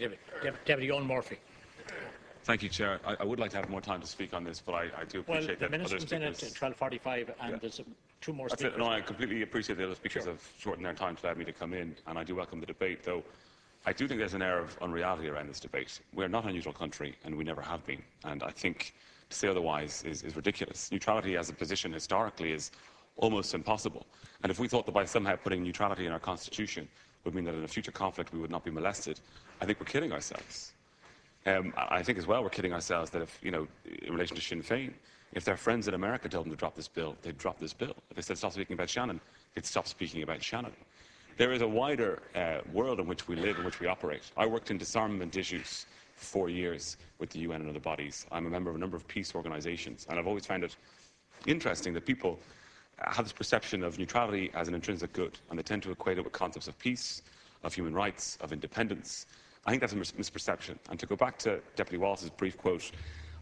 you, David. Deputy Owen Murphy. Thank you, Chair. I would like to have more time to speak on this, but I do appreciate that other speakers... Well, the Minister comes in at 12:45 and there's two more speakers. No, I completely appreciate the other speakers have shortened their time to allow me to come in, and I do welcome the debate, though I do think there's an air of unreality around this debate. We're not a neutral country, and we never have been, and I think to say otherwise is ridiculous. Neutrality as a position historically is almost impossible, and if we thought that by somehow putting neutrality in our constitution would mean that in a future conflict we would not be molested, I think we're kidding ourselves. I think as well we're kidding ourselves that if, in relation to Sinn Féin, if their friends in America told them to drop this bill, they'd drop this bill. If they said stop speaking about Shannon, they'd stop speaking about Shannon. There is a wider world in which we live, in which we operate. I worked in disarmament issues for 4 years with the UN and other bodies. I'm a member of a number of peace organisations, and I've always found it interesting that people have this perception of neutrality as an intrinsic good, and they tend to equate it with concepts of peace, of human rights, of independence. I think that's a misperception. And to go back to Deputy Wallace's brief quote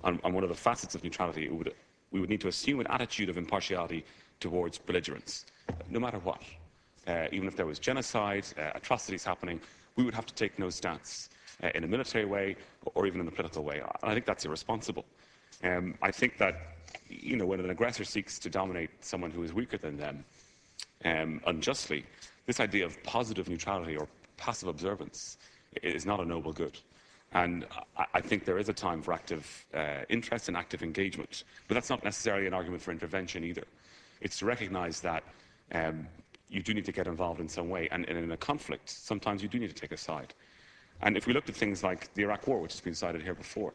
on one of the facets of neutrality, we would need to assume an attitude of impartiality towards belligerents, no matter what. Even if there was genocide, atrocities happening, we would have to take no stance in a military way or even in a political way. And I think that's irresponsible. I think that, when an aggressor seeks to dominate someone who is weaker than them unjustly, this idea of positive neutrality or passive observance is not a noble good. And I think there is a time for active interest and active engagement. But that's not necessarily an argument for intervention either. It's to recognise that you do need to get involved in some way. And in a conflict, sometimes you do need to take a side. And if we looked at things like the Iraq War, which has been cited here before,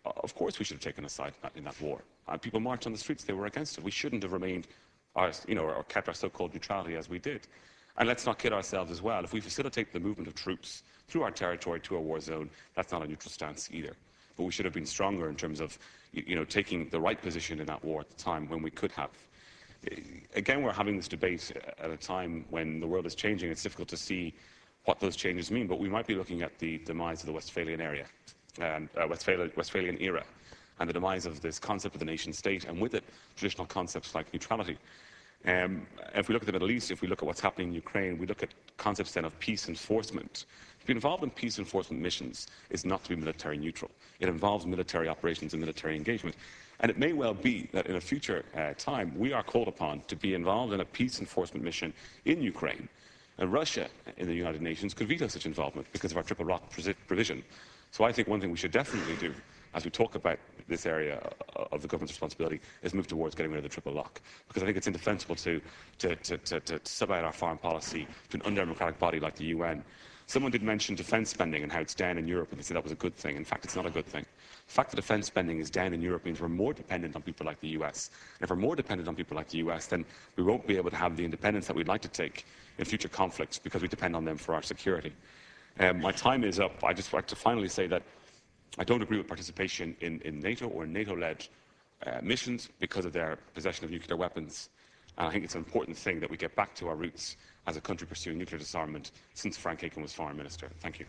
of course we should have taken a side in that war. People marched on the streets, they were against it. We shouldn't have remained, or kept our so-called neutrality as we did. And let's not kid ourselves as well. If we facilitate the movement of troops through our territory to a war zone, that's not a neutral stance either. But we should have been stronger in terms of, taking the right position in that war at the time when we could have. Again, we're having this debate at a time when the world is changing. It's difficult to see what those changes mean, but we might be looking at the demise of the Westphalian area, and Westphalian era, and the demise of this concept of the nation-state, and with it, traditional concepts like neutrality. If we look at the Middle East, if we look at what's happening in Ukraine, we look at concepts then of peace enforcement. To be involved in peace enforcement missions is not to be military neutral. It involves military operations and military engagement. And it may well be that in a future time, we are called upon to be involved in a peace enforcement mission in Ukraine. And Russia in the United Nations could veto such involvement because of our triple rock provision. So I think one thing we should definitely do as we talk about this area of the government's responsibility is move towards getting rid of the triple lock. Because I think it's indefensible to sub out our foreign policy to an undemocratic body like the UN. Someone did mention defence spending and how it's down in Europe, and they said that was a good thing. In fact, it's not a good thing. The fact that defence spending is down in Europe means we're more dependent on people like the US. And if we're more dependent on people like the US, then we won't be able to have the independence that we'd like to take in future conflicts because we depend on them for our security. My time is up. I just like to finally say that I don't agree with participation in NATO or NATO-led missions because of their possession of nuclear weapons. And I think it's an important thing that we get back to our roots as a country pursuing nuclear disarmament since Frank Aiken was Foreign Minister. Thank you.